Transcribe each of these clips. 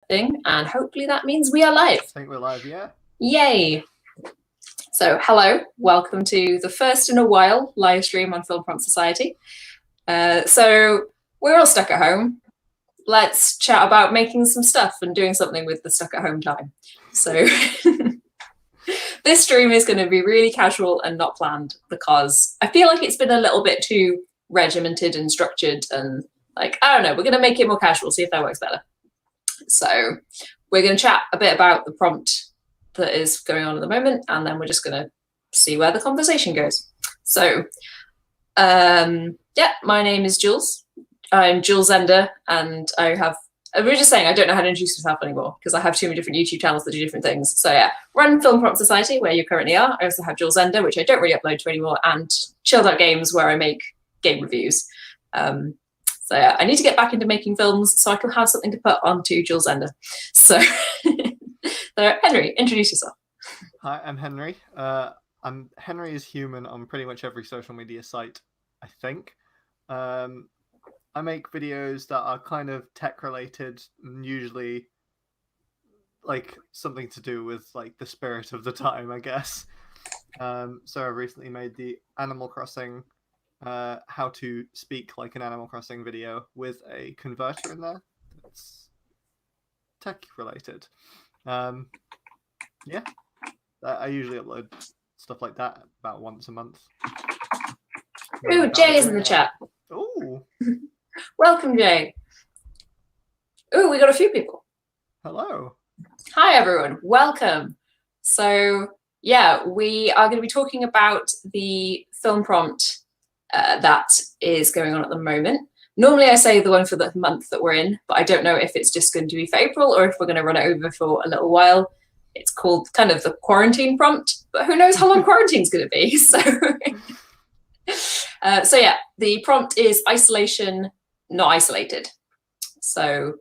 thing, and hopefully that means we are live. I think we're live, yeah. Yay! So, hello, welcome to the first in a while live stream on Film Prompt Society. So, we're all stuck at home. Let's chat about making some stuff and doing something with the stuck at home time. So, this stream is going to be really casual and not planned because I feel like it's been a little bit too regimented and structured and like, I don't know, we're going to make it more casual, see if that works better. So we're going to chat a bit about the prompt that is going on at the moment, and then we're just going to see where the conversation goes. So, yeah, my name is Jules. I'm Jules Zender, and we were just saying I don't know how to introduce myself anymore because I have too many different YouTube channels that do different things. So yeah, run Film Prompt Society, where you currently are. I also have Jules Zender, which I don't really upload to anymore, and Chilled Out Games, where I make game reviews. So yeah, I need to get back into making films so I can have something to put onto Jules Zender. So, Henry, introduce yourself. Hi, I'm Henry. I'm Henry is human on pretty much every social media site, I think. I make videos that are kind of tech related, and usually like something to do with like the spirit of the time, I guess. So I recently made the Animal Crossing how to speak like an Animal Crossing video with a converter in there. It's tech related. Yeah, I usually upload stuff like that about once a month. Ooh, Jay is in the chat. Ooh. Welcome, Jay. Ooh, we got a few people. Hello. Hi, everyone. Welcome. So, yeah, we are going to be talking about the film prompt that is going on at the moment. Normally I say the one for the month that we're in, but I don't know if it's just going to be for April or if we're going to run it over for a little while. It's called kind of the quarantine prompt, but who knows how long quarantine's going to be. So, so yeah, the prompt is isolation, not isolated. So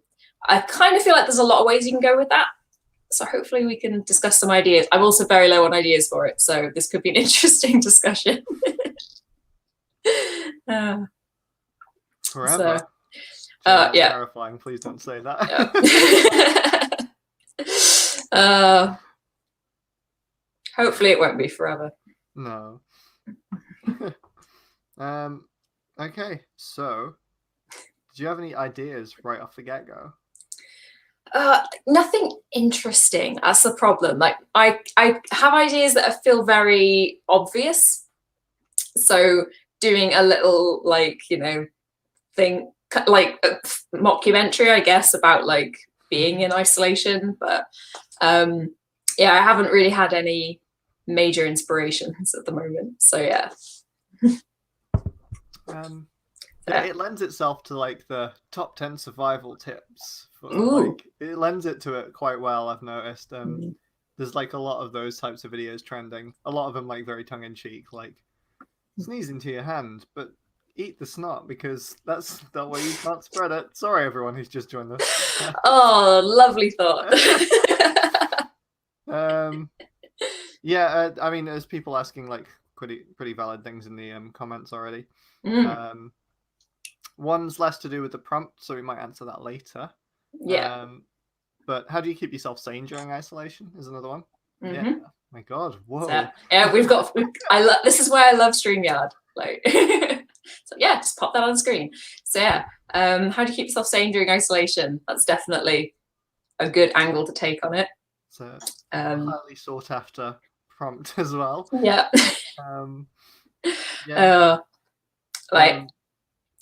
I kind of feel like there's a lot of ways you can go with that. So hopefully we can discuss some ideas. I'm also very low on ideas for it, so this could be an interesting discussion. Forever. So, yeah. Terrifying. Please don't say that. Yeah. Hopefully it won't be forever. No. Okay, so do you have any ideas right off the get-go? Nothing interesting. That's the problem. Like I have ideas that feel very obvious. So doing a little like, you know, thing like a mockumentary, I guess, about like being in isolation. But yeah, I haven't really had any major inspirations at the moment. So yeah. Yeah, it lends itself to like the top 10 survival tips. Ooh. Like, it lends it to it quite well, I've noticed. There's like a lot of those types of videos trending. A lot of them like very tongue-in-cheek, like sneeze into your hand, but eat the snot because that's that way you can't spread it. Sorry, everyone who's just joined us. Oh, lovely thought. Yeah, I mean, there's people asking like pretty valid things in the comments already. One's less to do with the prompt, so we might answer that later. Yeah. But how do you keep yourself sane during isolation? Is another one. Yeah. My God. Whoa. So, yeah, this is why I love StreamYard. Like, so yeah, just pop that on the screen. So yeah, how do you keep yourself sane during isolation? That's definitely a good angle to take on it. It's a highly sought after prompt as well. Yeah. Yeah.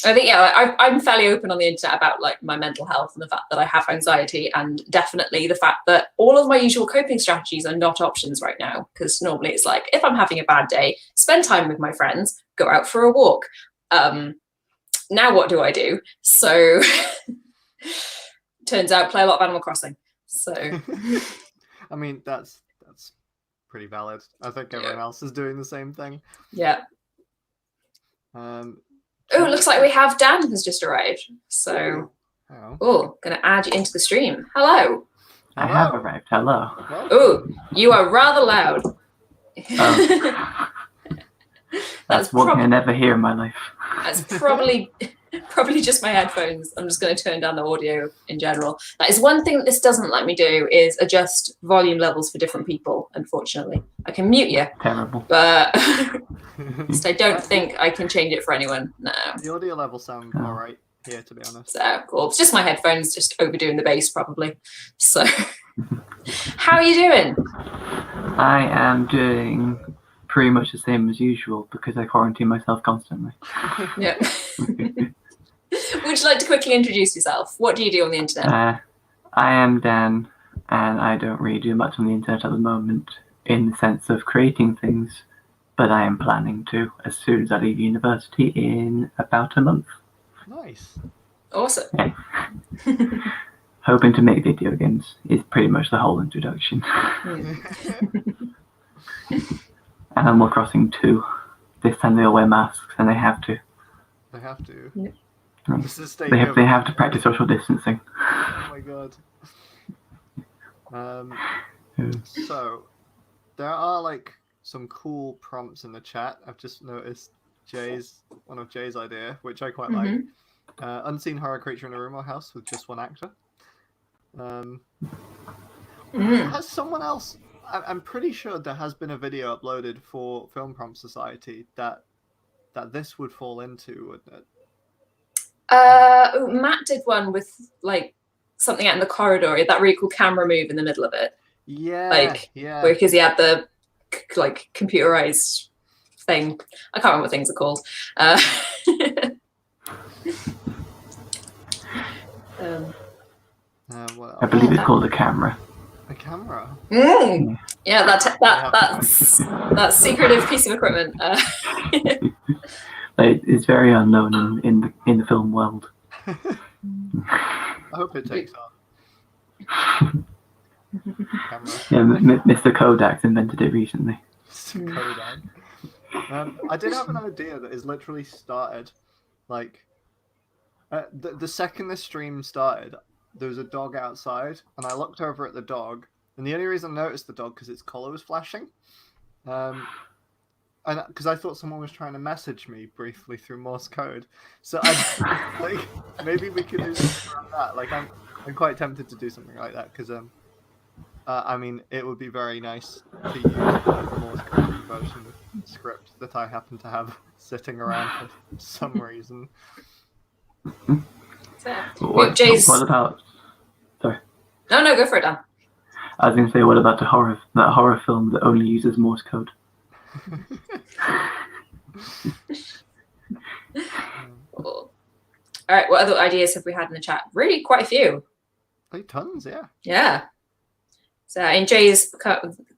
I think, yeah, I'm fairly open on the internet about like my mental health and the fact that I have anxiety, and definitely the fact that all of my usual coping strategies are not options right now, because normally it's like, if I'm having a bad day, spend time with my friends, go out for a walk. Now what do I do? So turns out play a lot of Animal Crossing. So I mean, that's pretty valid. I think everyone else is doing the same thing. Yeah. Oh, it looks like we have Dan has just arrived. So, gonna add you into the stream. Hello. I have arrived. Hello. Oh, you are rather loud. That's one thing I never hear in my life. That's probably Probably just my headphones. I'm just going to turn down the audio in general. That is one thing that this doesn't let me do, is adjust volume levels for different people, unfortunately. I can mute you, Terrible. but I don't think I can change it for anyone. No. The audio levels sound alright here, to be honest. So cool. It's just my headphones, just overdoing the bass probably. So how are you doing? I am doing pretty much the same as usual because I quarantine myself constantly. Yeah. Would you like to quickly introduce yourself? What do you do on the internet? I am Dan, and I don't really do much on the internet at the moment in the sense of creating things, but I am planning to as soon as I leave university in about a month. Nice. Awesome. Yeah. Hoping to make video games is pretty much the whole introduction. And Animal Crossing 2. This time they'll wear masks, and they have to. They have to. Yeah. They have to practice social distancing. Oh my god. So, there are like some cool prompts in the chat. I've just noticed one of Jay's idea, which I quite like. Unseen horror creature in a room or house with just one actor. Has someone else? I'm pretty sure there has been a video uploaded for Film Prompt Society that this would fall into, wouldn't it? Matt did one with like something out in the corridor. He had that really cool camera move in the middle of it. Yeah, because he had the like computerized thing. I can't remember what things are called. What else? I believe it's called a camera. A camera. Yeah, that secretive piece of equipment. It's very unknown in the film world. I hope it takes off. Yeah, Mr. Kodak's invented it recently. Mr. Kodak. I did have an idea that is literally started, like, the second this stream started, there was a dog outside, and I looked over at the dog, and the only reason I noticed the dog because its collar was flashing, and because I thought someone was trying to message me briefly through Morse code. So I like maybe we could do something around that. Like I'm quite tempted to do something like that because I mean it would be very nice to use the Morse code version script that I happen to have sitting around for some reason. What about? Sorry. No, go for it, Dan. I was going to say, what about that horror film that only uses Morse code? Cool. All right, what other ideas have we had in the chat? Really, quite a few. Like tons, yeah. Yeah. So, and Jay's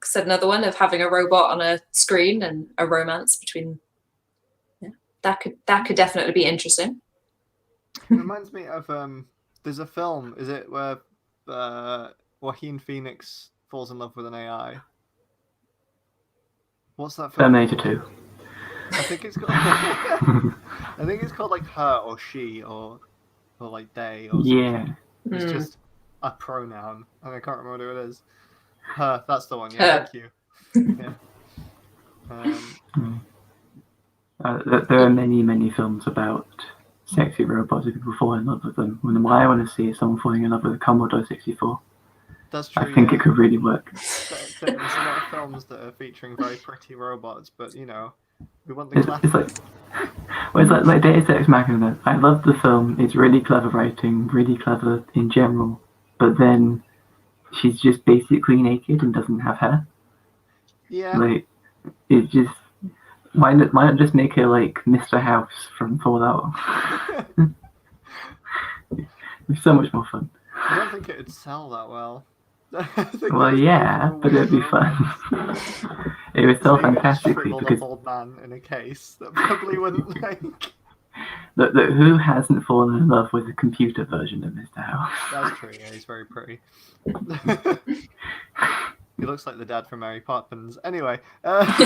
said another one of having a robot on a screen and a romance between. Yeah, that could definitely be interesting. It reminds me of there's a film, is it where Joaquin Phoenix falls in love with an AI? What's that film? Terminator 2. I think it's called I think it's called like her or she or like they or something. Yeah. It's just a pronoun and I can't remember who it is. Her, that's the one, yeah, thank you. Yeah. There are many films about sexy robots and people fall in love with them. What I want to see is someone falling in love with a Commodore 64. That's true. I think it could really work. There's a lot of films that are featuring very pretty robots, but you know, we want the classic. It's like Deus Ex Machina. I love the film. It's really clever writing, really clever in general. But then she's just basically naked and doesn't have hair. Yeah. Like it's just why not just make her like Mr. House from Fallout? It's so much more fun. I don't think it would sell that well. Well, yeah, but it'd be fun. It would sell fantastically because old man in a case that probably wouldn't like. Look, who hasn't fallen in love with the computer version of Mr. House? That's true. Yeah, he's very pretty. He looks like the dad from Mary Poppins. Anyway. That's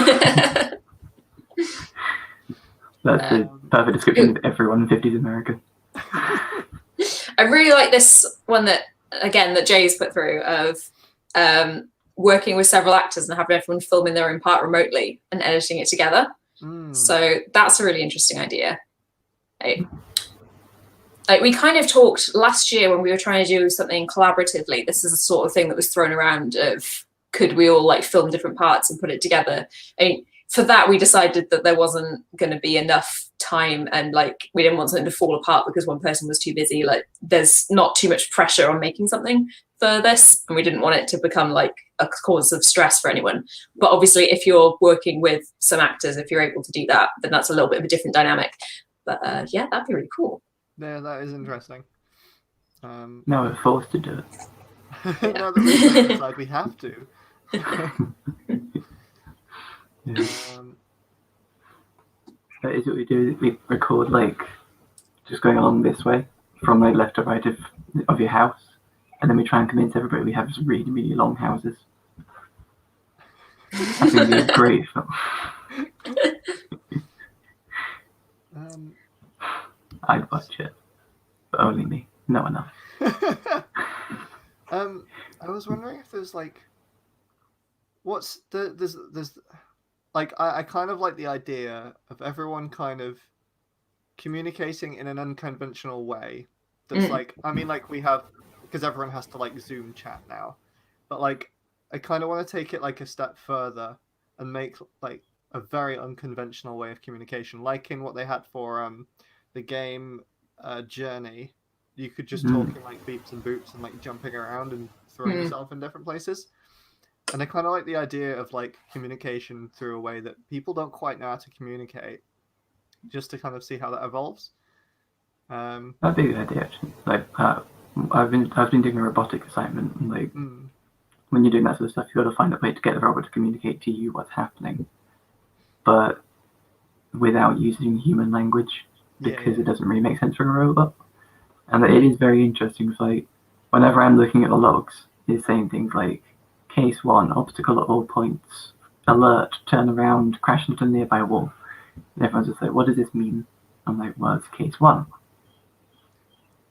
the perfect description of everyone in 50s America. I really like this one that Jay's put through of working with several actors and having everyone filming their own part remotely and editing it together. So that's a really interesting idea. Right. like we kind of talked last year when we were trying to do something collaboratively. This is the sort of thing that was thrown around of could we all like film different parts and put it together. And for that, we decided that there wasn't going to be enough time, and like we didn't want something to fall apart because one person was too busy. Like there's not too much pressure on making something for this, and we didn't want it to become like a cause of stress for anyone. But obviously, if you're working with some actors, if you're able to do that, then that's a little bit of a different dynamic. But yeah, that'd be really cool. Yeah, that is interesting. No, we're forced to do it. Now that we decide we have to. Yeah. That is what we do. We record like just going along this way from like left to right of your house, and then we try and convince everybody we have just really, really long houses. I think it'd be a great film. I'd watch it, but only me, no one else. I was wondering if there's like, what's there's like I kind of like the idea of everyone kind of communicating in an unconventional way. That's like, I mean, like we have, because everyone has to like Zoom chat now, but like I kind of want to take it like a step further and make like a very unconventional way of communication, like in what they had for the game Journey. You could just talk in like beeps and boops and like jumping around and throwing yourself in different places. And I kind of like the idea of like communication through a way that people don't quite know how to communicate, just to kind of see how that evolves. That'd be a good idea, actually. Like, I've been doing a robotic assignment, and like when you're doing that sort of stuff, you got to find a way to get the robot to communicate to you what's happening, but without using human language, because it doesn't really make sense for a robot. And it is very interesting. Like, whenever I'm looking at the logs, it's saying things like, Case 1, obstacle at all points, alert, turn around, crash into a nearby wall. And everyone's just like, what does this mean? I'm like, well, it's Case 1.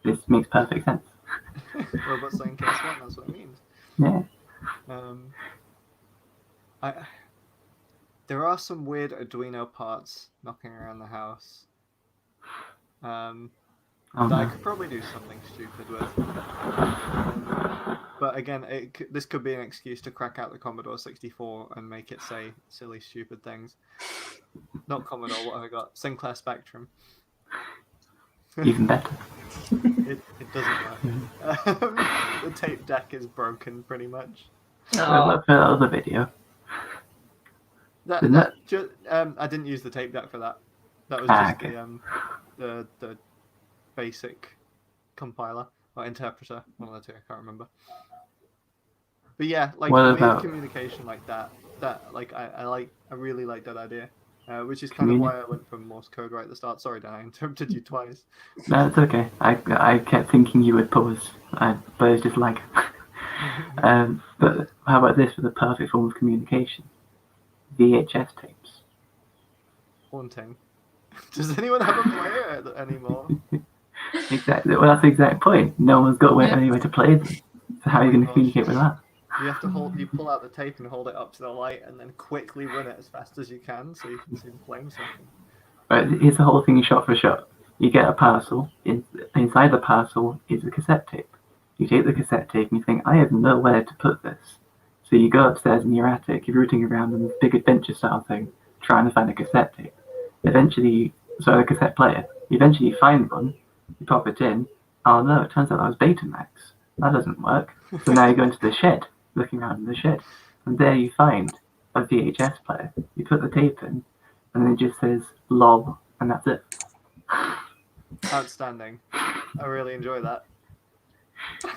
This makes perfect sense. Robot saying Case 1, that's what it means. Yeah. There are some weird Arduino parts knocking around the house. That I could probably do something stupid with. But again, this could be an excuse to crack out the Commodore 64 and make it say silly, stupid things. Not Commodore, what have I got? Sinclair Spectrum. Even better. It doesn't work. The tape deck is broken, pretty much. What for that other video? I didn't use the tape deck for that. That was just the basic compiler or interpreter, one of the two, I can't remember. But yeah, like weird communication like that like I really like that idea, which is kind of why I went from Morse code right at the start. Sorry, Dan, I interrupted you twice. No, it's okay. I kept thinking you would pause, but it's just like. But how about this for the perfect form of communication? VHS tapes. Haunting. Does anyone have a player anymore? Exactly. Well, that's the exact point. No one's got anywhere to play them. So how are you going to communicate with that? You have to you pull out the tape and hold it up to the light, and then quickly run it as fast as you can, so you can see the flames something. Right. Here's the whole thing shot for shot. You get a parcel. Inside the parcel is a cassette tape. You take the cassette tape and you think, I have nowhere to put this. So you go upstairs in your attic, you're rooting around in this big adventure style thing, trying to find a cassette tape. Eventually, a cassette player. Eventually you find one, you pop it in. Oh no, it turns out that was Betamax. That doesn't work. So now you go into the shed, looking around in the shed, and there you find a VHS player. You put the tape in, and then it just says LOL, and that's it. Outstanding. I really enjoy that.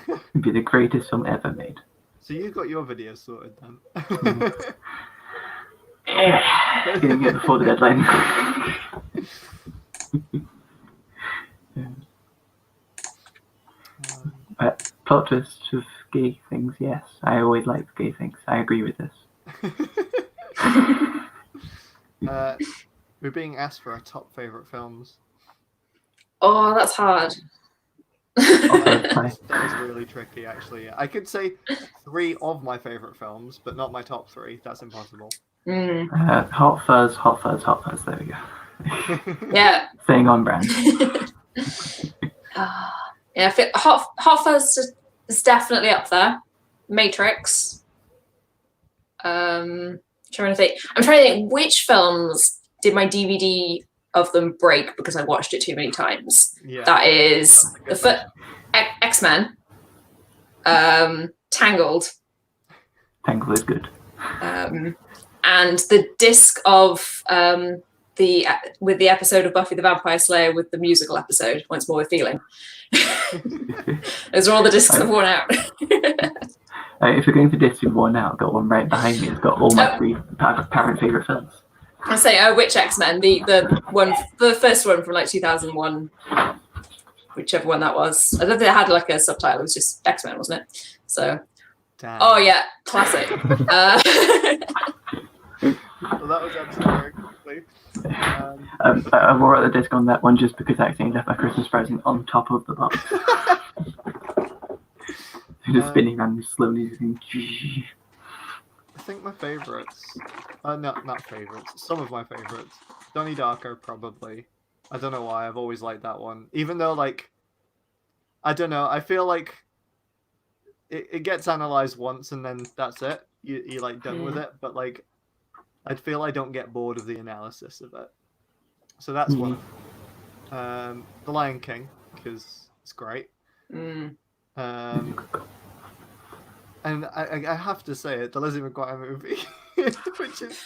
It'd be the greatest film ever made. So you've got your video sorted then. Getting it before the deadline. Plot twist of gay things, yes. I always like gay things. I agree with this. We're being asked for our top favourite films. Oh, that's hard. That is really tricky, actually. I could say 3 of my favourite films, but not my top 3. That's impossible. Hot Fuzz, Hot Fuzz, Hot Fuzz. There we go. Yeah. Staying on brand. Yeah, Hot Fuzz is definitely up there. Matrix. Trying to think. I'm trying to think which films did my DVD of them break because I watched it too many times. Yeah. That is the X-Men, Tangled. Tangled is good. And the disc of with the episode of Buffy the Vampire Slayer with the musical episode, Once More with Feeling. Those are all the discs I've worn out. If you're going for discs you've worn out, I've got one right behind me. It's got all my three parent favourite films. I say, which X-Men? The first one from like 2001, whichever one that was. I don't think it had like a subtitle. It was just X-Men, wasn't it? So, Damn. Oh yeah, classic. Well, that was answered very quickly. I wore out the disc on that one just because I accidentally left my Christmas present on top of the box. Just spinning around slowly. I think my favourites, not favourites, some of my favourites. Donnie Darko, probably. I don't know why, I've always liked that one. Even though, like, I don't know, I feel like it gets analysed once and then that's it. You're like, done with it. But, like, I feel I don't get bored of the analysis of it. So that's one. The Lion King, because it's great. And I have to say it, the Lizzie McGuire movie, which is...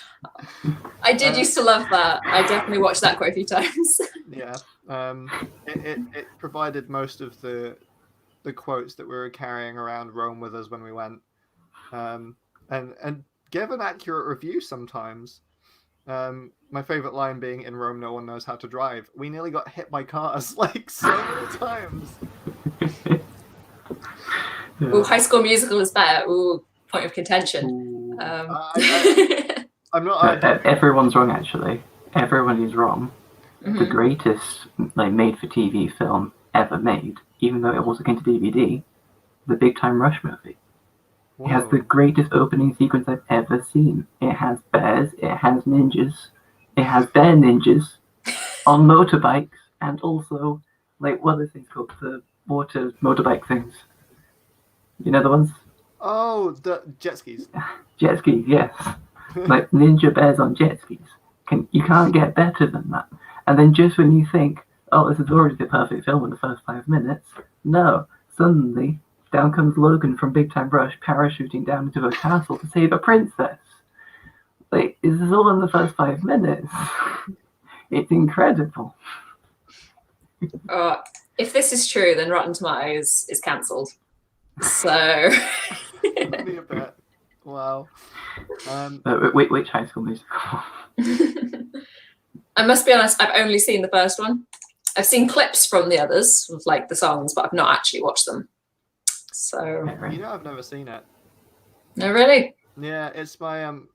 I did used to love that. I definitely watched that quite a few times. Yeah. It provided most of the quotes that we were carrying around Rome with us when we went. And gave an accurate review sometimes. My favourite line being, in Rome no one knows how to drive. We nearly got hit by cars, like, so many times. Ooh, High School Musical is better. Ooh, point of contention. I'm not... Everyone's wrong, actually. Everyone is wrong. The greatest made-for-TV film ever made, even though it also came to DVD, the Big Time Rush movie. Whoa. It has the greatest opening sequence I've ever seen. It has bears, it has ninjas, it has bear ninjas on motorbikes, and also, like, what are those things called? The water motorbike things. You know the ones? Oh, the jet skis. Jet skis, yes. Like ninja bears on jet skis. You can't get better than that. And then just when you think, oh, this is already the perfect film in the first 5 minutes, no, suddenly down comes Logan from Big Time Rush parachuting down into a castle to save a princess. Like, this is all in the first 5 minutes. It's incredible. If this is true, then Rotten Tomatoes is cancelled. So... Only a bit. Wow. Which High School Musical? I must be honest, I've only seen the first one. I've seen clips from the others, of, like, the songs, but I've not actually watched them. So... You know, I've never seen it. No, really? Yeah, it's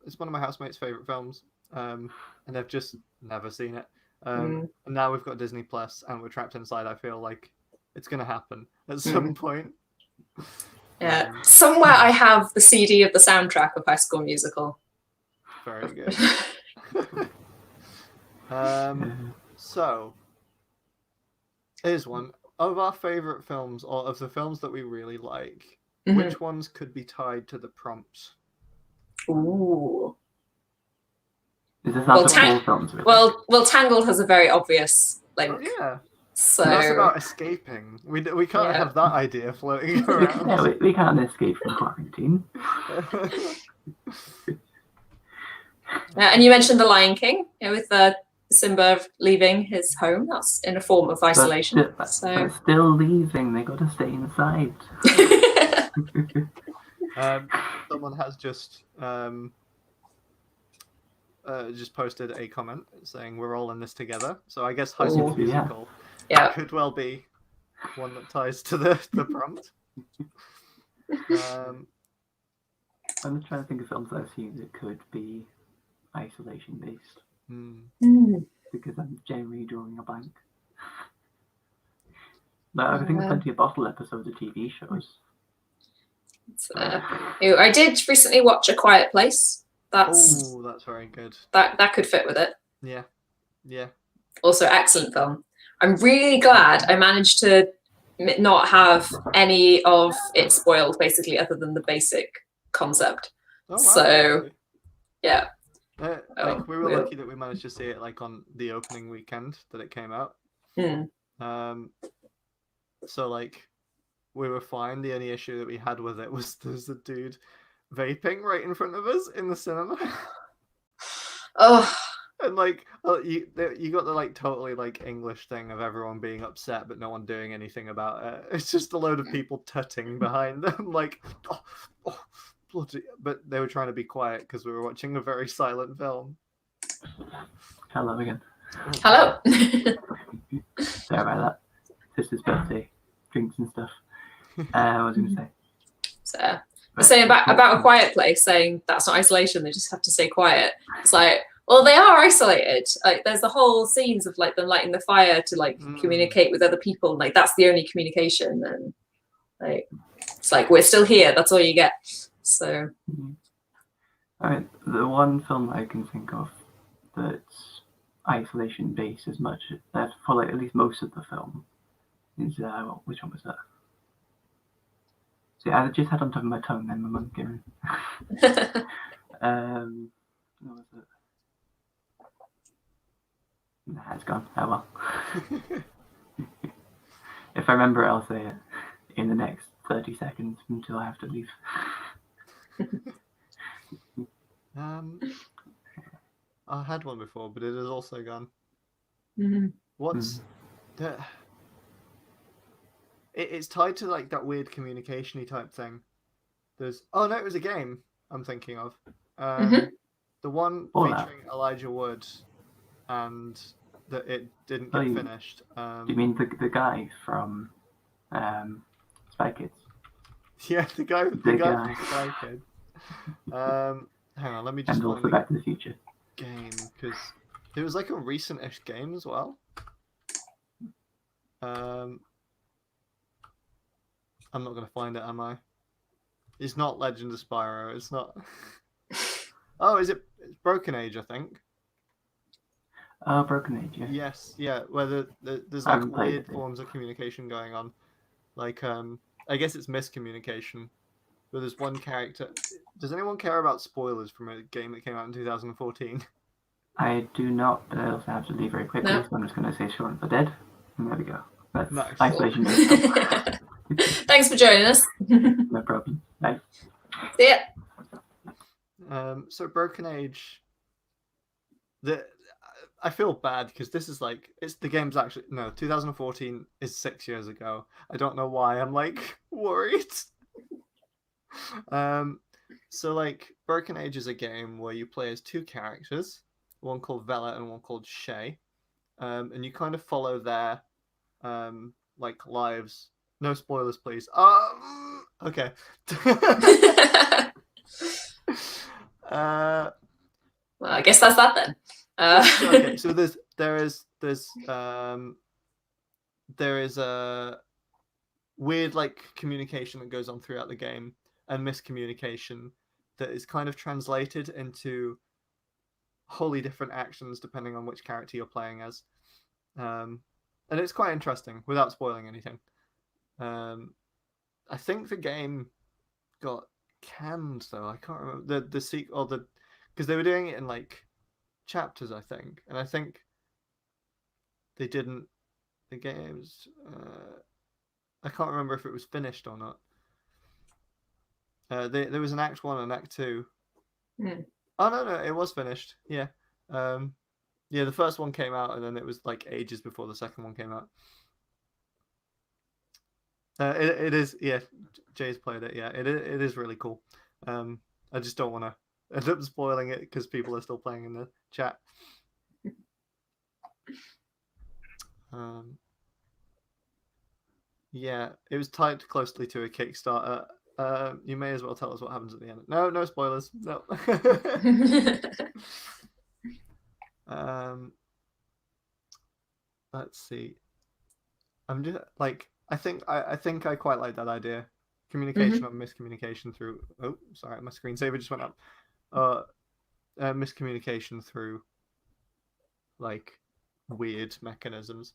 it's one of my housemates' favourite films, and I've just never seen it. And now we've got Disney Plus, and we're trapped inside. I feel like it's going to happen at some point. Yeah, somewhere I have the CD of the soundtrack of High School Musical. Very good. So, here's one. Of our favourite films, or of the films that we really like, which ones could be tied to the prompts? Ooh. Is this all films? Really? Well, Tangled has a very obvious link. Oh, yeah. So that's about escaping. We can't have that idea floating around. Yeah, we can't escape from quarantine. And you mentioned The Lion King, with Simba leaving his home. That's in a form of isolation. But still leaving. They got to stay inside. Someone has just posted a comment saying we're all in this together. So I guess High School Musical could well be one that ties to the prompt. I'm just trying to think of films that I've seen that could be isolation based. Because I'm generally drawing a blank. But I think there's plenty of bottle episodes of TV shows. I did recently watch A Quiet Place. That's very good. That could fit with it. Yeah. Also, excellent film. I'm really glad I managed to not have any of it spoiled, basically, other than the basic concept. Oh, wow, So, really? yeah. Like we were lucky that we managed to see it like on the opening weekend that it came out. So like we were fine. The only issue that we had with it was there's a dude vaping right in front of us in the cinema. Oh. And like you got the like totally like English thing of everyone being upset but no one doing anything about it. It's just a load of people tutting behind them like oh bloody, but they were trying to be quiet because we were watching a very silent film. Hello again. Hello. Sorry about that. Sister's birthday, drinks and stuff. I was going to say. So, but saying about A Quiet Place, saying that's not isolation, they just have to stay quiet. It's like, well, they are isolated. Like, there's the whole scenes of like them lighting the fire to like communicate with other people. Like, that's the only communication. And like, it's like, we're still here. That's all you get. So, I mean, the one film I can think of that's isolation based as much as for like at least most of the film is which one was that? See, I just had on top of my tongue then my mum gave it. What was it? Nah, it's gone. Oh well. If I remember it, I'll say it in the next 30 seconds until I have to leave. I had one before, but it is also gone. What's the? It's tied to like that weird communication-y type thing. There's it was a game I'm thinking of. The one featuring Elijah Wood, and that it didn't get finished. Do you mean the guy from Spy Kids? Yeah, the guy from Spy Kids. Hang on, let me just. And also Back to the Future. Game, because it was like a recent-ish game as well. I'm not gonna find it, am I? It's not Legend of Spyro. It's not. Oh, is it? It's Broken Age, I think. Oh, Broken Age, yeah. Yes, yeah. Where there's like weird forms of communication going on, like I guess it's miscommunication. But there's one character. Does anyone care about spoilers from a game that came out in 2014? I do not, but I also have to leave very quickly, so I'm just going to say Shaun of the Dead. And there we go. That's nice. Isolation. Thanks for joining us. No problem. Bye. See ya. So Broken Age. I feel bad because this is like the game's actually 2014 is 6 years ago. I don't know why I'm like worried. So like Broken Age is a game where you play as two characters, one called Vela and one called Shay, and you kind of follow their like lives. No spoilers, please. Okay. Well, I guess that's that then. Okay, so there is a weird like communication that goes on throughout the game, and miscommunication that is kind of translated into wholly different actions depending on which character you're playing as, and it's quite interesting without spoiling anything. I think the game got canned though. I can't remember the sequel, because they were doing it in like chapters, I think, and I think they didn't. The games, I can't remember if it was finished or not. There was an Act 1 and Act 2. Oh no, it was finished. Yeah, yeah. The first one came out, and then it was like ages before the second one came out. It is, yeah. Jay's played it. Yeah, it is really cool. I just don't want to end up spoiling it because people are still playing in the chat. Yeah, it was tied closely to a Kickstarter. You may as well tell us what happens at the end. No spoilers. No. Let's see. I'm just like I think I quite like that idea. Communication or miscommunication through. Oh, sorry, my screensaver just went up. Miscommunication through like weird mechanisms.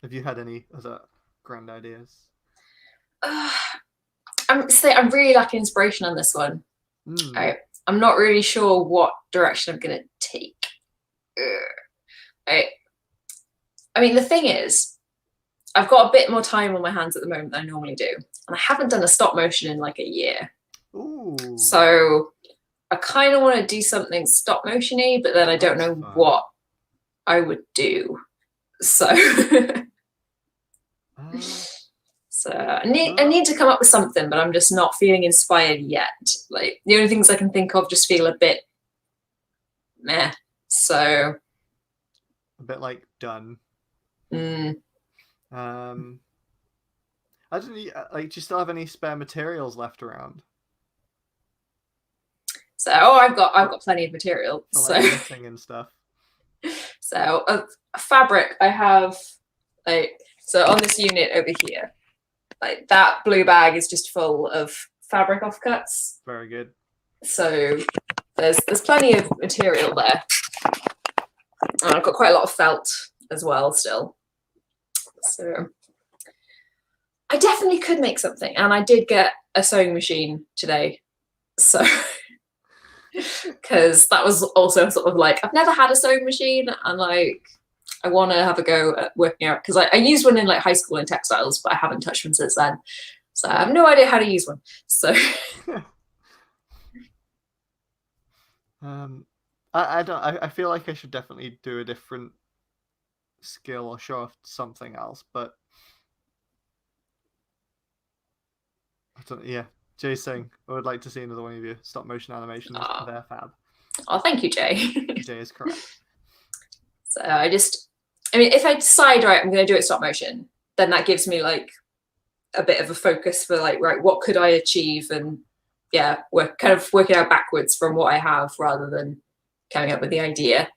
Have you had any other grand ideas? I'm really lacking inspiration on this one. I'm not really sure what direction I'm going to take. I mean, the thing is, I've got a bit more time on my hands at the moment than I normally do, and I haven't done a stop motion in like a year. Ooh. So I kind of want to do something stop motion-y, but then I don't know what I would do. So so I need to come up with something, but I'm just not feeling inspired yet. Like the only things I can think of just feel a bit meh. So a bit like done. Mm. I don't like. Do you still have any spare materials left around? So I've got plenty of material. For, so like, knitting and stuff. So fabric, I have like, so on this unit over here, like that blue bag is just full of fabric offcuts. Very good. So there's plenty of material there. And I've got quite a lot of felt as well still. So I definitely could make something, and I did get a sewing machine today. So because that was also sort of like, I've never had a sewing machine, and like I want to have a go at working out, because I used one in like high school in textiles, but I haven't touched one since then, so I have no idea how to use one. So I feel like I should definitely do a different skill or show off something else, but I don't. Yeah, Jay's saying I would like to see another one of your stop motion animations. They're fab. Oh, thank you, Jay. Jay is correct. So I mean, if I decide, right, I'm going to do it stop motion, then that gives me like a bit of a focus for like, right, what could I achieve? And yeah, we're kind of working out backwards from what I have rather than coming up with the idea.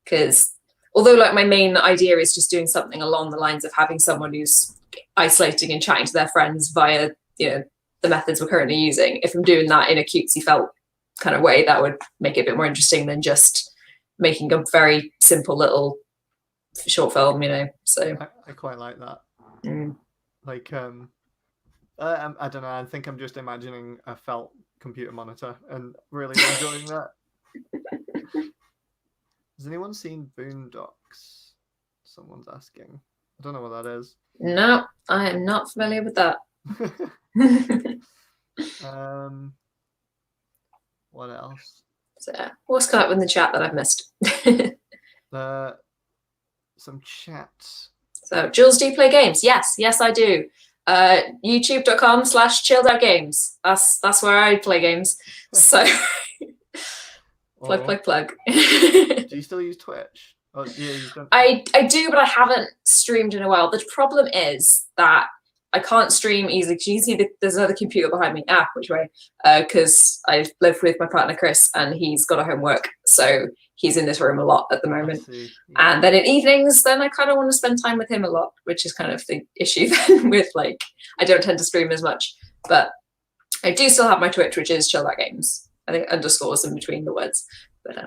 Because although like my main idea is just doing something along the lines of having someone who's isolating and chatting to their friends via, you know, the methods we're currently using, if I'm doing that in a cutesy felt kind of way, that would make it a bit more interesting than just making a very simple little short film, you know. So I quite like that. Mm. Like I don't know, I think I'm just imagining a felt computer monitor and really enjoying that. Has anyone seen Boondocks? Someone's asking. I don't know what that is. No, I am not familiar with that. What else? So what's come up in the chat that I've missed? Some chats. So Jules, do you play games? Yes, I do. YouTube.com/chilledOutGames. That's where I play games. So plug. Do you still use Twitch? Oh, yeah, you've done. I do, but I haven't streamed in a while. The problem is that I can't stream easily. You see, there's another computer behind me. Which way? Because I live with my partner Chris, and he's got a homework, so he's in this room a lot at the moment. Yeah. And then in evenings, then I kind of want to spend time with him a lot, which is kind of the issue then with like, I don't tend to stream as much, but I do still have my Twitch, which is Chill Out Games. I think underscores in between the words, but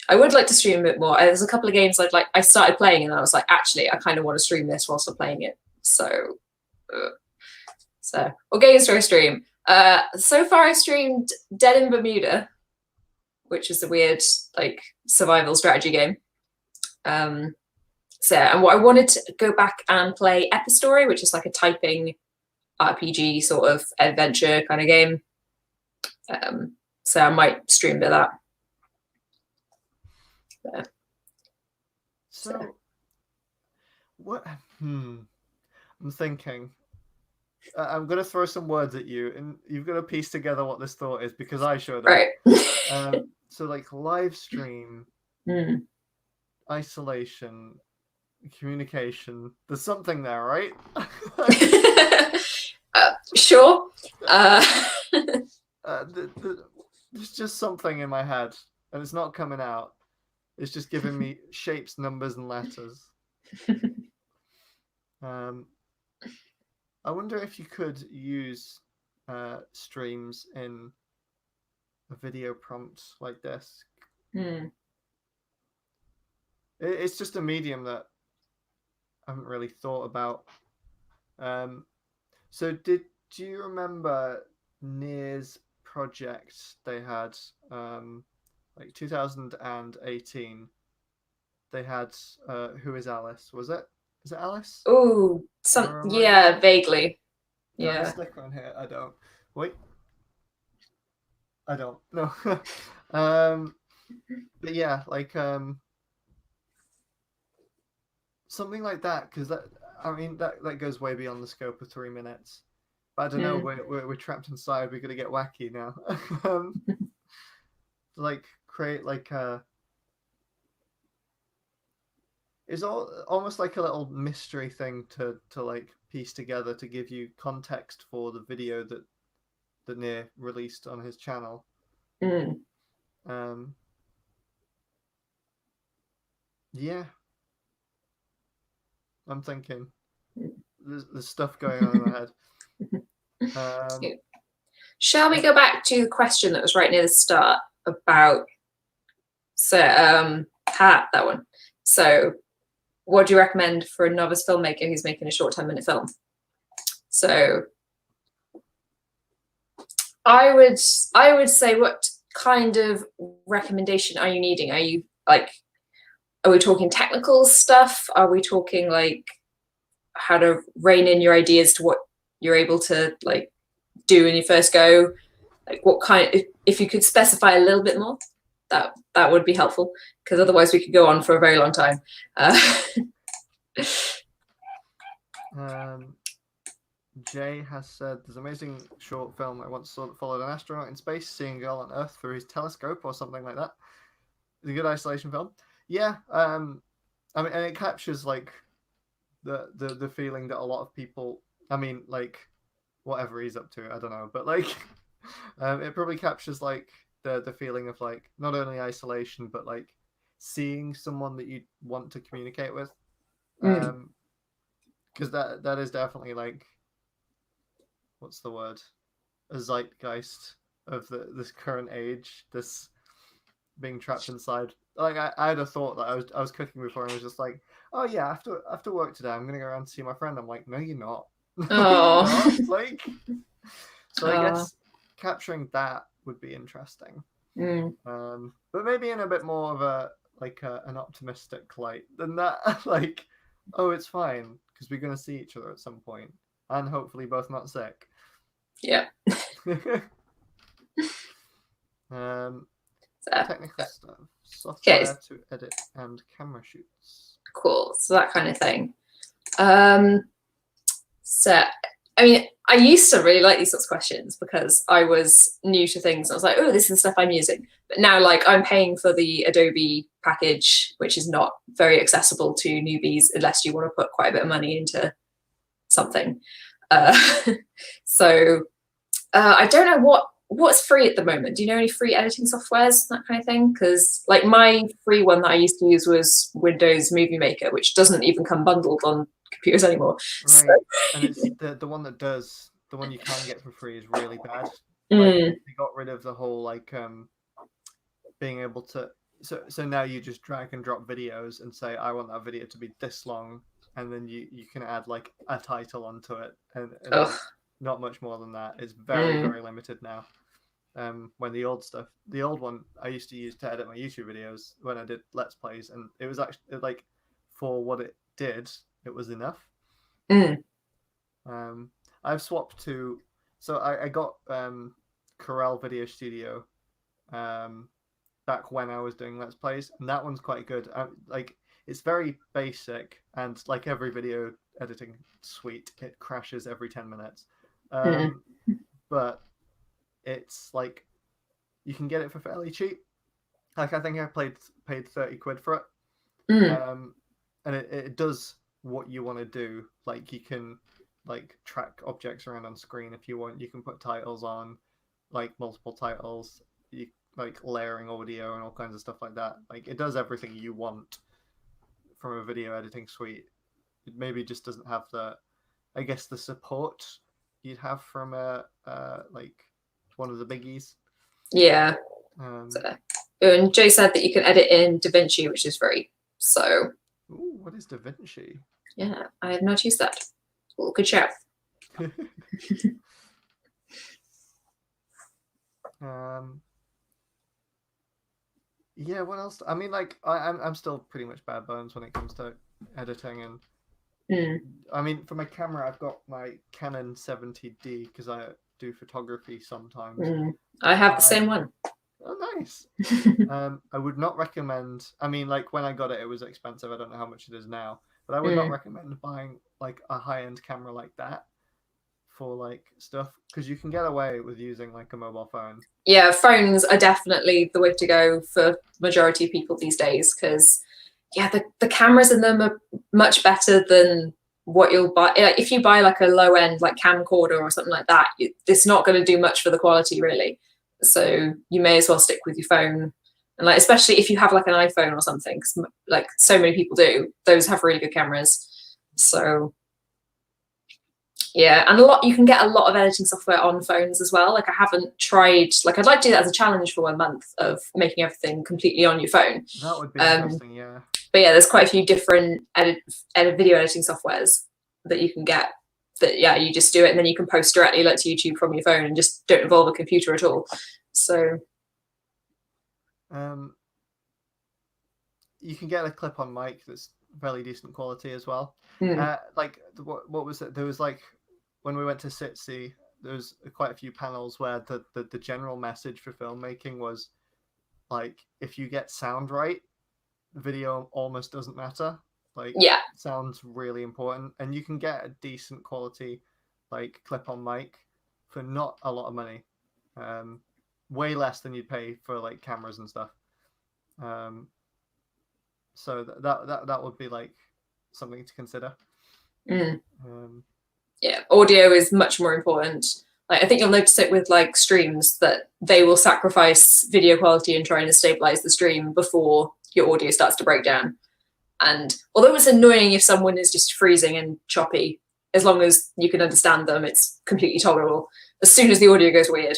I would like to stream a bit more. There's a couple of games I started playing, and I was like, actually, I kind of want to stream this whilst I'm playing it. So what games do I stream? So far I streamed Dead in Bermuda, which is a weird like survival strategy game. And what I wanted to go back and play Epistory, which is like a typing RPG sort of adventure kind of game. So I might stream a bit of that. So what? I'm thinking. I'm going to throw some words at you, and you've got to piece together what this thought is, because I showed up. Right. So like live stream, isolation, communication. There's something there, right? Sure. There's just something in my head, and it's not coming out. It's just giving me shapes, numbers, and letters. I wonder if you could use streams in a video prompt like this. It's just a medium that haven't really thought about. So do you remember Near's project they had, like 2018? They had Who is Alice? Was it? Is it Alice? Oh, yeah, vaguely. Do I have a Yeah. sticker on here? I don't. Wait. I don't. No. But yeah, like something like that, because that goes way beyond the scope of 3 minutes. But I don't know. We're trapped inside. We're gonna get wacky now. Like create like a. It's almost like a little mystery thing to like piece together to give you context for the video that Near released on his channel. Yeah, I'm thinking there's stuff going on in my head. Shall we go back to the question that was right near the start about that one? So, what do you recommend for a novice filmmaker who's making a short 10-minute film? So, I would say, what kind of recommendation are you needing? Are you like, are we talking technical stuff? Are we talking like how to rein in your ideas to what you're able to like do in your first go? Like what kind, if you could specify a little bit more, that would be helpful, because otherwise we could go on for a very long time. Jay has said there's an amazing short film I once saw that followed an astronaut in space seeing a girl on Earth through his telescope or something like that. It's a good isolation film. Yeah, I mean, and it captures like the feeling that a lot of people, I mean, like whatever he's up to, I don't know, but like it probably captures like the feeling of like not only isolation but like seeing someone that you want to communicate with, because that is definitely like, what's the word, a zeitgeist of this current age, this being trapped inside. Like I had a thought that I was cooking before and I was just like, oh yeah, after work today I'm gonna go around to see my friend. I'm like, no you're not. No, you're not. Like, so I guess capturing that would be interesting. But maybe in a bit more of a like an optimistic light than that. Like, oh, it's fine because we're gonna see each other at some point and hopefully both not sick. Yeah. Technical stuff, software to edit and camera shoots. Cool. So that kind of thing. So I mean, I used to really like these sorts of questions because I was new to things. I was like, oh, this is the stuff I'm using. But now, like, I'm paying for the Adobe package, which is not very accessible to newbies unless you want to put quite a bit of money into something. So I don't know what's free at the moment. Do you know any free editing softwares, that kind of thing? Because like my free one that I used to use was Windows Movie Maker, which doesn't even come bundled on computers anymore. Right. So. And it's the one that does, the one you can get for free is really bad. Like, they got rid of the whole like being able to, so now you just drag and drop videos and say I want that video to be this long, and then you can add like a title onto it, and like, not much more than that. It's very very limited now. When the old one I used to use to edit my YouTube videos when I did Let's Plays, and it was actually like, for what it did, it was enough. I've swapped to, so I got Corel Video Studio back when I was doing Let's Plays, and that one's quite good. Like, it's very basic, and like every video editing suite, it crashes every 10 minutes. But it's like, you can get it for fairly cheap. Like, I think I paid 30 quid for it. And it does what you want to do. Like, you can like track objects around on screen if you want. You can put titles on, like multiple titles, you like layering audio and all kinds of stuff like that. Like, it does everything you want from a video editing suite. It maybe just doesn't have the, I guess, the support you'd have from like one of the biggies. Yeah. And Joe said that you can edit in DaVinci, which is free. So. Ooh, what is DaVinci? Yeah, I have not used that. Well, good shout. Yeah, what else? I mean, like, I'm still pretty much bare bones when it comes to editing, and I mean, for my camera, I've got my Canon 70D because I do photography sometimes. I have the same one. Oh, nice. I would not recommend. I mean, like, when I got it, it was expensive. I don't know how much it is now, but I would not recommend buying like a high-end camera like that for like stuff, because you can get away with using like a mobile phone. Yeah, phones are definitely the way to go for majority of people these days, because yeah, the cameras in them are much better than what you'll buy. If you buy like a low end like camcorder or something like that, it's not going to do much for the quality really. So you may as well stick with your phone, and like especially if you have like an iPhone or something, 'cause, like so many people do. Those have really good cameras. So yeah, and you can get a lot of editing software on phones as well. Like I haven't tried, like I'd like to do that as a challenge for 1 month of making everything completely on your phone. That would be interesting, yeah. But yeah, there's quite a few different video editing softwares that you can get that, yeah, you just do it and then you can post directly like to YouTube from your phone and just don't involve a computer at all. So you can get a clip-on mic that's fairly decent quality as well. Like what was it? There was like when we went to SITSI, there was quite a few panels where the general message for filmmaking was like, if you get sound right, video almost doesn't matter. Like, yeah, sound's really important, and you can get a decent quality like clip-on mic for not a lot of money, way less than you'd pay for like cameras and stuff. So that would be like something to consider. Yeah, audio is much more important. Like I think you'll notice it with like streams that they will sacrifice video quality and trying to stabilize the stream before your audio starts to break down. And although it's annoying if someone is just freezing and choppy, as long as you can understand them, it's completely tolerable. As soon as the audio goes weird,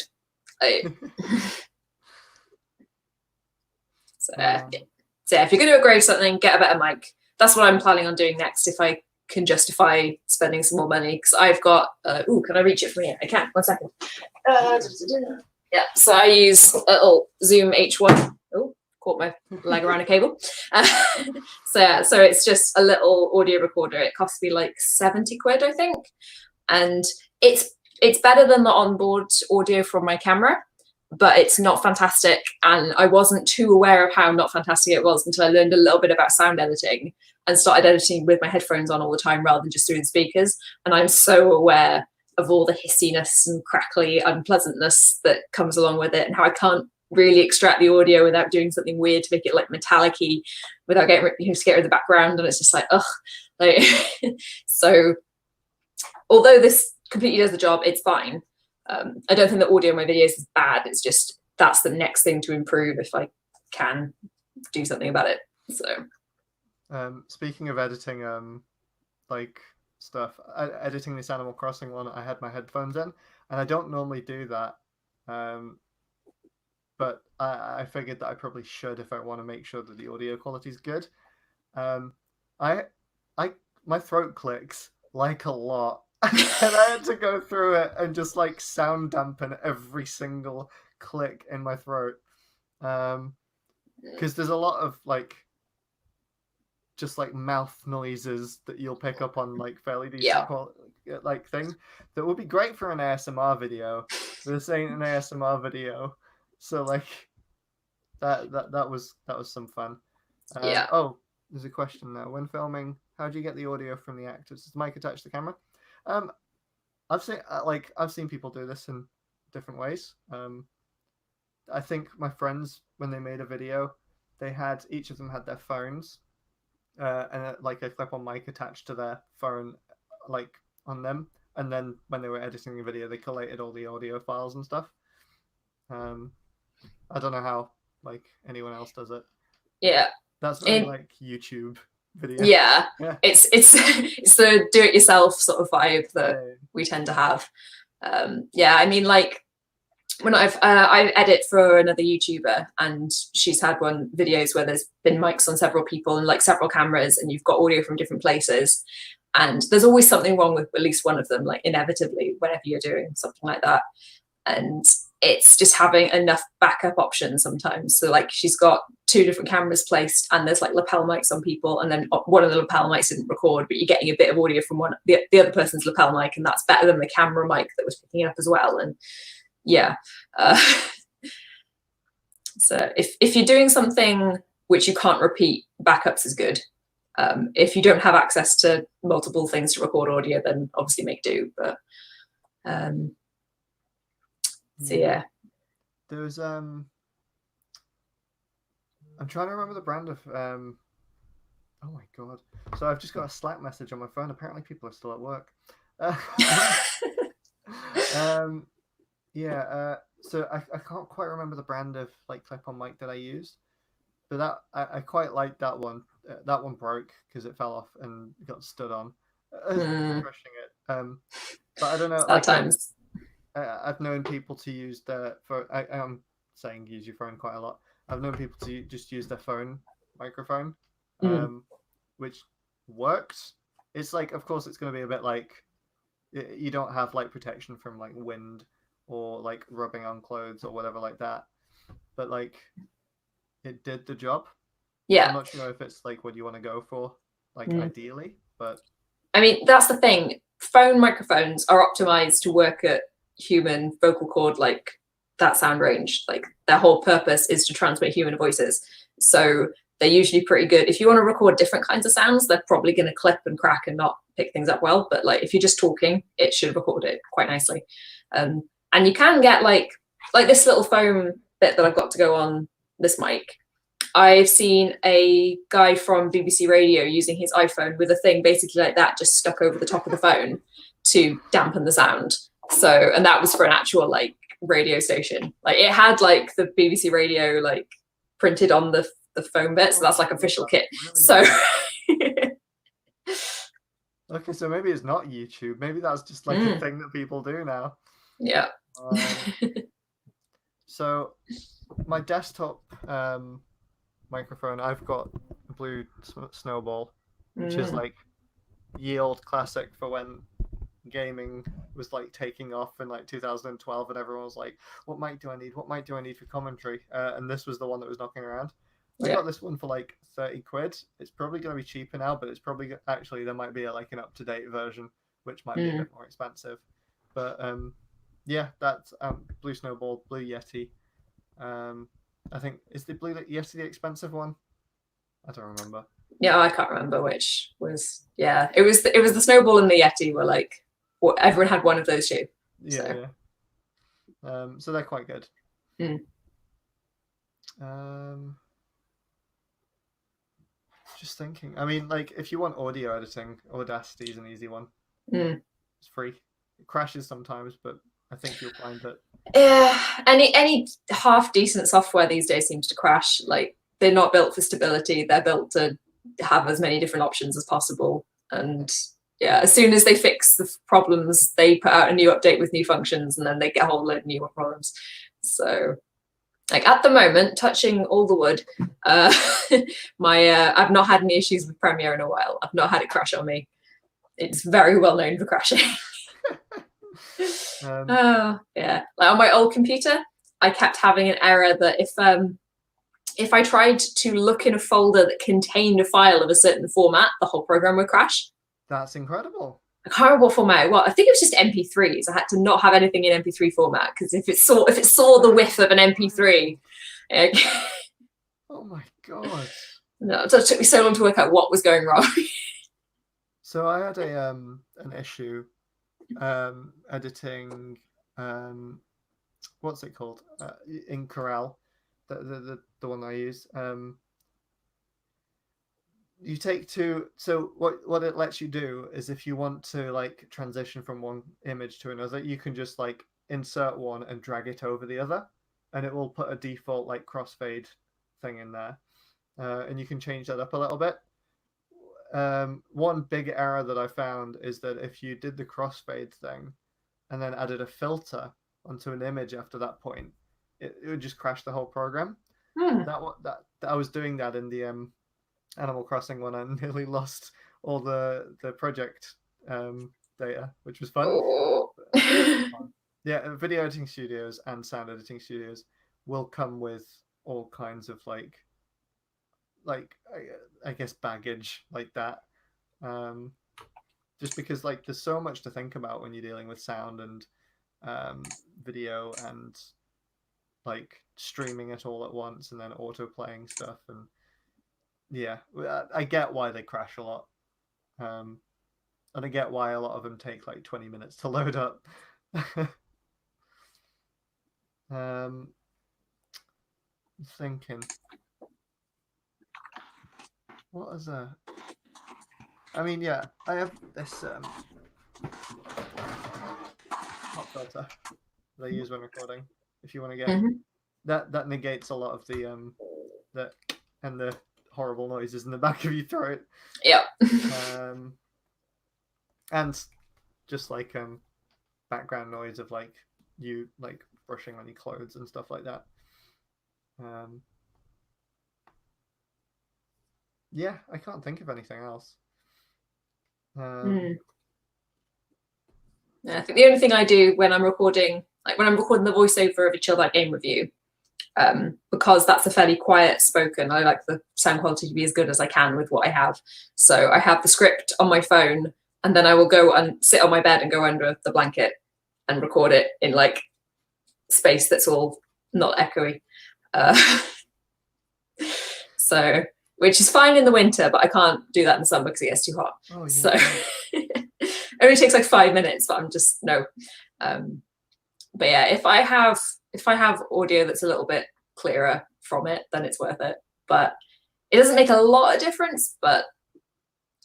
so yeah, if you're going to upgrade something, get a better mic. That's what I'm planning on doing next if I can justify spending some more money, because I've got can I reach it from here? I can. 1 second. Yeah, so I use a little Zoom H1. Oh, caught my leg around a cable. So it's just a little audio recorder. It cost me like 70 quid, I think, and it's better than the onboard audio from my camera, but it's not fantastic, and I wasn't too aware of how not fantastic it was until I learned a little bit about sound editing and started editing with my headphones on all the time rather than just through the speakers. And I'm so aware of all the hissiness and crackly unpleasantness that comes along with it, and how I can't really extract the audio without doing something weird to make it like metallic-y without getting to get rid of the background. And it's just like, ugh. Like, so although this completely does the job, it's fine. I don't think the audio in my videos is bad. It's just that's the next thing to improve if I can do something about it. So speaking of editing, like stuff, editing this Animal Crossing one, I had my headphones in, and I don't normally do that, but I figured that I probably should if I want to make sure that the audio quality is good. My throat clicks like a lot. And I had to go through it and just like sound dampen every single click in my throat, because there's a lot of like just like mouth noises that you'll pick up on like fairly decent quality, like thing that would be great for an ASMR video, but this ain't an ASMR video, so like that was some fun. Oh, there's a question now. When filming, how do you get the audio from the actors? Is the mic attached to the camera? I've seen people do this in different ways. I think my friends, when they made a video, each of them had their phones, and like a clip-on mic attached to their phone, like on them, and then when they were editing the video, they collated all the audio files and stuff. I don't know how like anyone else does it. Yeah, that's very like YouTube video. Yeah. It's the do-it-yourself sort of vibe that we tend to have. I mean, like when I edit for another YouTuber, and she's had videos where there's been mics on several people and like several cameras, and you've got audio from different places, and there's always something wrong with at least one of them, like inevitably whenever you're doing something like that. And it's just having enough backup options sometimes. So like she's got 2 different cameras placed, and there's like lapel mics on people, and then one of the lapel mics didn't record, but you're getting a bit of audio from the other person's lapel mic, and that's better than the camera mic that was picking it up as well. And yeah, so if you're doing something which you can't repeat, backups is good. If you don't have access to multiple things to record audio, then obviously make do. But so yeah, there's I'm trying to remember the brand of oh my god, so I've just got a Slack message on my phone. Apparently people are still at work. So I can't quite remember the brand of like clip-on mic that I used, but that I quite liked that one. That one broke because it fell off and got stood on, crushing it. But I don't know. Sometimes I've known people to use their phone. I'm saying use your phone quite a lot. I've known people to just use their phone microphone, which works. It's like, of course, it's going to be a bit like you don't have like protection from like wind or like rubbing on clothes or whatever like that, but like it did the job. Yeah, I'm not sure if it's like what you want to go for, like ideally, but I mean that's the thing. Phone microphones are optimized to work at human vocal cord, like that sound range. Like their whole purpose is to transmit human voices, so they're usually pretty good. If you want to record different kinds of sounds, they're probably going to clip and crack and not pick things up well, but like if you're just talking, it should record it quite nicely. And you can get like this little foam bit that I've got to go on this mic. I've seen a guy from BBC Radio using his iPhone with a thing basically like that just stuck over the top of the phone to dampen the sound. So, and that was for an actual like radio station. Like it had like the BBC Radio like printed on the foam bit, so that's like official kit. So okay, so maybe it's not YouTube. Maybe that's just like a thing that people do now. Yeah. So my desktop microphone, I've got a Blue Snowball, which is like ye old classic for when gaming was like taking off in like 2012, and everyone was like, "What mic do I need? What mic do I need for commentary?" And this was the one that was knocking around. I got this one for like 30 quid. It's probably going to be cheaper now, but it's probably actually there might be like an up-to-date version, which might be a bit more expensive. But yeah, that's Blue Snowball, Blue Yeti. I think is the Blue Yeti the expensive one? I don't remember. Yeah, I can't remember which was. Yeah, it was the Snowball and the Yeti were like everyone had one of those too. Yeah, yeah. So they're quite good. Just thinking. I mean, like if you want audio editing, Audacity is an easy one. It's free. It crashes sometimes, but I think you'll find that. Yeah, any half decent software these days seems to crash. Like they're not built for stability. They're built to have as many different options as possible. And yeah, as soon as they fix the problems, they put out a new update with new functions, and then they get a whole load of new problems. So, like at the moment, touching all the wood, I've not had any issues with Premiere in a while. I've not had it crash on me. It's very well known for crashing. Yeah, like on my old computer, I kept having an error that if I tried to look in a folder that contained a file of a certain format, the whole program would crash. That's incredible. I can't remember what format it was. I think it was just MP3s. I had to not have anything in MP3 format because if it saw the width of an MP3, oh my god! No, it took me so long to work out what was going wrong. So I had an issue editing what's it called in Corel, the one I use. You take two. So what it lets you do is if you want to like transition from one image to another, you can just like insert one and drag it over the other, and it will put a default like crossfade thing in there, and you can change that up a little bit. One big error that I found is that if you did the crossfade thing and then added a filter, onto an image after that point, it would just crash the whole program. Hmm. That I was doing that in the Animal Crossing one. I nearly lost all the project data, which was fun. Oh. Yeah, video editing studios and sound editing studios will come with all kinds of like I guess baggage like that. Just because like there's so much to think about when you're dealing with sound and video and like streaming it all at once and then auto playing stuff. And yeah, I get why they crash a lot. And I get why a lot of them take like 20 minutes to load up. Thinking, what is a? I mean, yeah, I have this hot filter that I use when recording. If you want to get that negates a lot of the and the horrible noises in the back of your throat. Yeah. And just like background noise of like you like brushing on your clothes and stuff like that. Yeah, I can't think of anything else. Yeah, I think the only thing I do when I'm recording, like when I'm recording the voiceover of a Chill That Game review, because that's a fairly quiet spoken, I like the sound quality to be as good as I can with what I have. So I have the script on my phone, and then I will go and sit on my bed and go under the blanket and record it in like space that's all not echoey. So, which is fine in the winter, but I can't do that in the summer because it gets too hot. Oh, yeah. So it only takes like 5 minutes, but I'm just no. But yeah, if I have audio that's a little bit clearer from it, then it's worth it. But it doesn't make a lot of difference. But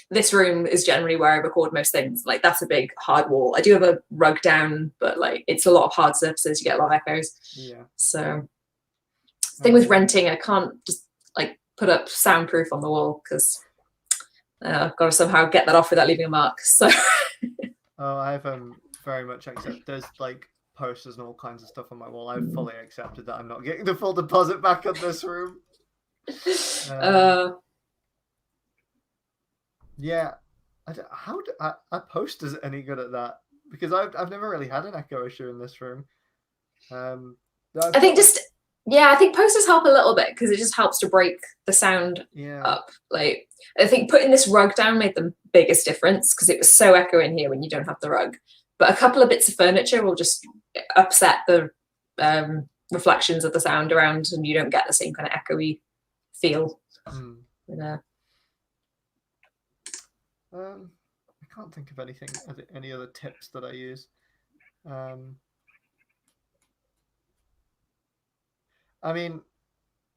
this room is generally where I record most things. Like that's a big hard wall. I do have a rug down, but like it's a lot of hard surfaces. You get a lot of echoes. Yeah. So the thing with renting, I can't just like put up soundproof on the wall because I've got to somehow get that off without leaving a mark. So. Oh, I've very much accepted. There's like posters and all kinds of stuff on my wall. I've fully accepted that I'm not getting the full deposit back on this room. Yeah, how do a poster's any good at that? Because I've never really had an echo issue in this room. I think I think posters help a little bit because it just helps to break the sound up. Like I think putting this rug down made the biggest difference because it was so echoey in here when you don't have the rug. But a couple of bits of furniture will just upset the reflections of the sound around, and you don't get the same kind of echoey feel. I can't think of any other tips that I use. I mean,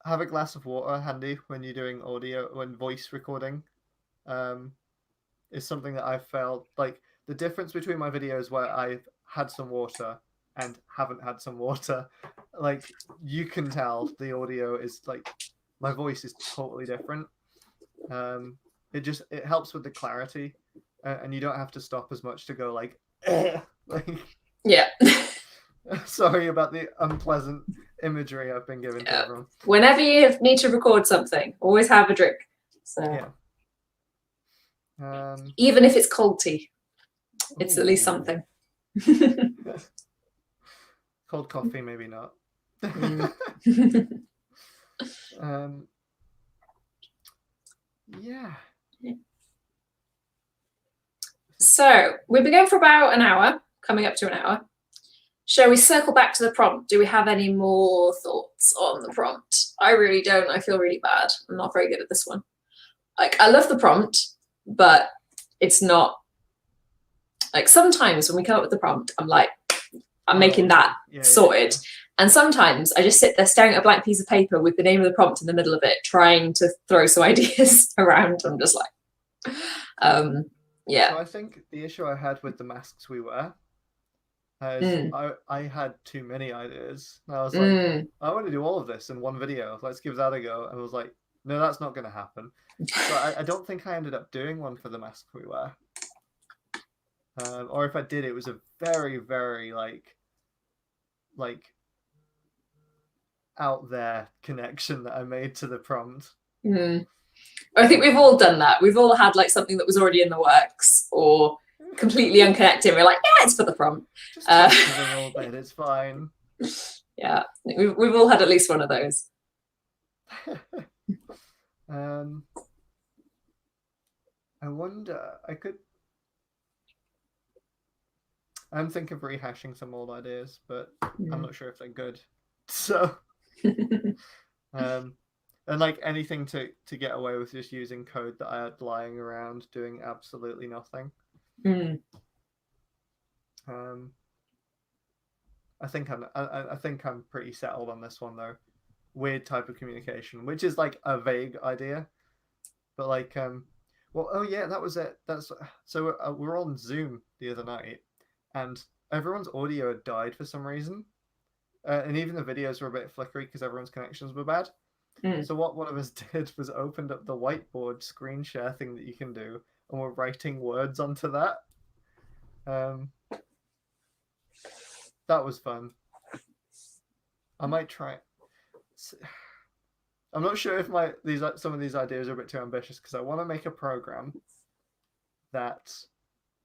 have a glass of water handy when you're doing voice recording. Is something that I've felt like the difference between my videos where I've had some water and haven't had some water. Like you can tell the audio is like my voice is totally different. It helps with the clarity, and you don't have to stop as much to go like, yeah. Sorry about the unpleasant imagery I've been given to everyone. Whenever you need to record something, always have a drink. So even if it's cold tea, it's at least something. Cold coffee, maybe not. Yeah. So we've been going for about an hour, coming up to an hour. Shall we circle back to the prompt? Do we have any more thoughts on the prompt? I really don't. I feel really bad. I'm not very good at this one. Like, I love the prompt, but it's not like sometimes when we come up with the prompt, I'm like, I'm making that sorted. And sometimes I just sit there staring at a blank piece of paper with the name of the prompt in the middle of it, trying to throw some ideas around. I'm just like, yeah. So I think the issue I had with the masks we wear is I had too many ideas. And I was like, I want to do all of this in one video. Let's give that a go. And I was like, no, that's not going to happen. So I don't think I ended up doing one for the mask we wear. Or if I did, it was a very, very like like out there connection that I made to the prompt. I think we've all done that. We've all had like something that was already in the works or completely unconnected. We're like, yeah, it's for the prompt. Just talk to the little bit, it's fine. Yeah, we've all had at least one of those. I wonder, I'm thinking of rehashing some old ideas, but I'm not sure if they're good. So, and like anything to get away with just using code that I had lying around doing absolutely nothing. I think I'm pretty settled on this one though. Weird type of communication, which is like a vague idea, but like well, oh yeah, that was it. That's so we were on Zoom the other night, and everyone's audio had died for some reason, and even the videos were a bit flickery because everyone's connections were bad. So what one of us did was opened up the whiteboard screen share thing that you can do, and we're writing words onto that. That was fun. I might try. I'm not sure if some of these ideas are a bit too ambitious because I want to make a program that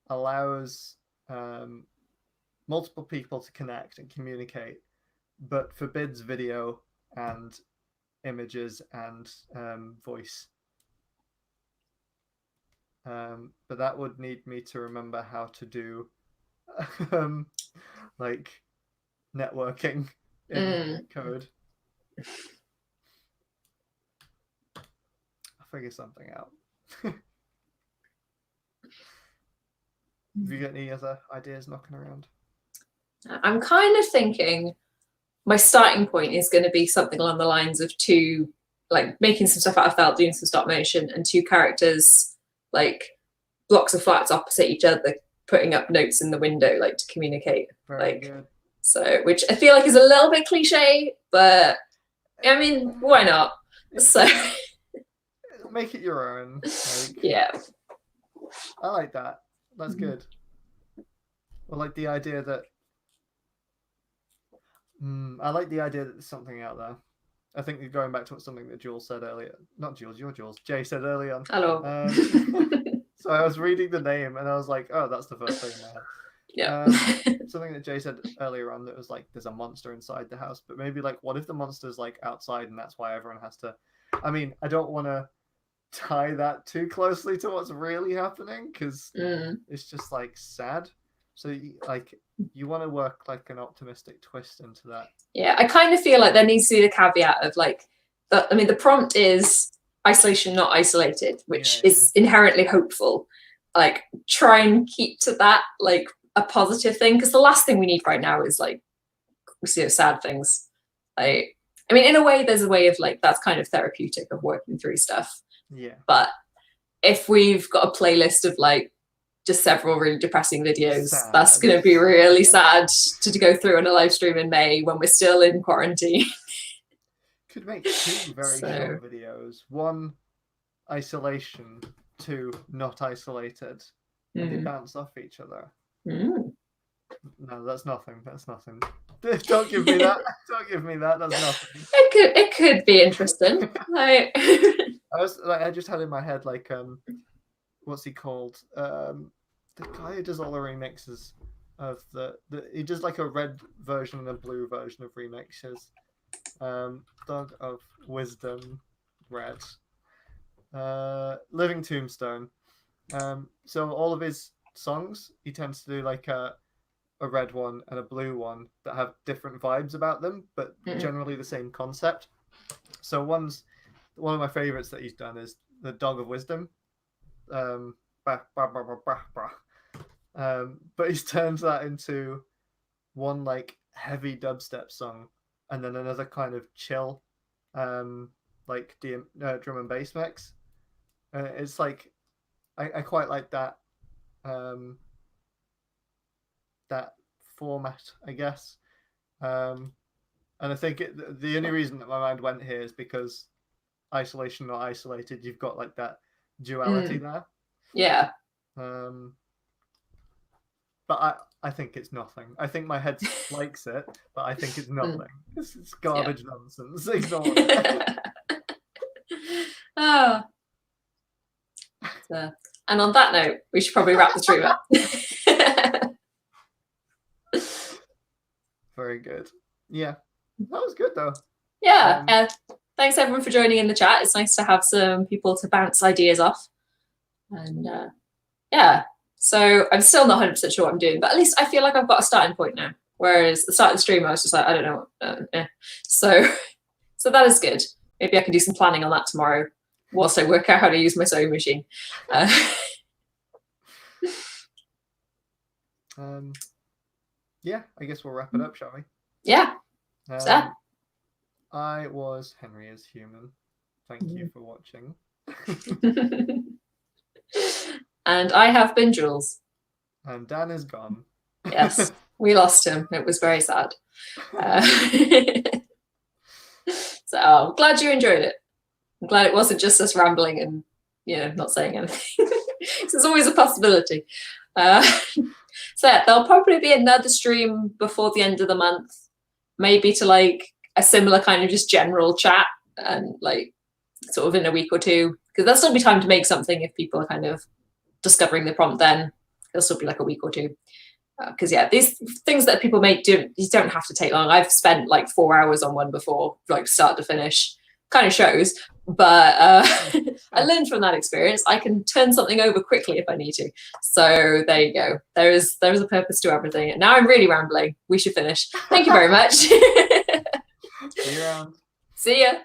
allows multiple people to connect and communicate, but forbids video and images and voice. But that would need me to remember how to do like networking in code. I'll figure something out. Have you got any other ideas knocking around? I'm kind of thinking my starting point is going to be something along the lines of two, like making some stuff out of felt, doing some stop motion, and two characters, like blocks of flats opposite each other, putting up notes in the window, like to communicate. Very good. So, which I feel like is a little bit cliche, but I mean, why not? So, make it your own. Yeah. I like that. That's good. I like the idea that. I like the idea that there's something out there. I think you're going back to something that Jules said earlier. Not Jules, you're Jules. Jay said earlier on. Hello. So I was reading the name and I was like, oh, that's the first thing in my head. Yeah. Something that Jay said earlier on that was like, there's a monster inside the house, but maybe like, what if the monster's like outside and that's why everyone has to. I mean, I don't want to tie that too closely to what's really happening because it's just like sad. So you want to work like an optimistic twist into that. Yeah, I kind of feel like there needs to be the caveat of like, I mean, the prompt is isolation, not isolated, which is inherently hopeful. Like, try and keep to that like a positive thing, because the last thing we need right now is like, sad things. Like, I mean, in a way, there's a way of like that's kind of therapeutic of working through stuff. Yeah. But if we've got a playlist of like just several really depressing videos, that's going to be really sad to go through on a live stream in May when we're still in quarantine. Could make two very short videos. One, isolation. Two, not isolated. And they bounce off each other. No, that's nothing. That's nothing. Don't give me that. Don't give me that. That's nothing. It could be interesting. Like I just had in my head like what's he called? The guy who does all the remixes of he does like a red version and a blue version of remixes. Dog of Wisdom, Red. Living Tombstone. So all of his songs, he tends to do like a red one and a blue one that have different vibes about them, but generally the same concept. So one of my favorites that he's done is the Dog of Wisdom. But he's turned that into one like heavy dubstep song and then another kind of chill like drum and bass mix. It's like I quite like that that format, I guess. And I think the only reason that my mind went here is because isolation, not isolated, you've got like that duality there. Yeah. but I think it's nothing. I think my head likes it, but I think it's nothing. It's garbage nonsense. Ignore it. Oh. So, and on that note, we should probably wrap the stream up. Very good. Yeah, that was good though. Yeah. Thanks everyone for joining in the chat. It's nice to have some people to bounce ideas off. And yeah, so I'm still not 100% sure what I'm doing, but at least I feel like I've got a starting point now. Whereas at the start of the stream, I was just like, I don't know. So that is good. Maybe I can do some planning on that tomorrow whilst I work out how to use my sewing machine. Yeah, I guess we'll wrap it up, shall we? Yeah. I was Henry as Human. Thank you for watching. And I have been Jules. And Dan is gone. Yes, we lost him. It was very sad. So I'm glad you enjoyed it. I'm glad it wasn't just us rambling and not saying anything. There's always a possibility. So yeah, there'll probably be another stream before the end of the month, maybe to like a similar kind of just general chat, and like sort of in a week or two, because there'll still be time to make something if people are kind of discovering the prompt. Then it'll still be like a week or two, because these things that people make you don't have to take long. I've spent like 4 hours on one before, like start to finish. Kind of shows, but I learned from that experience. I can turn something over quickly if I need to. So there you go. There is a purpose to everything. And now I'm really rambling. We should finish. Thank you very much. See you around. See ya.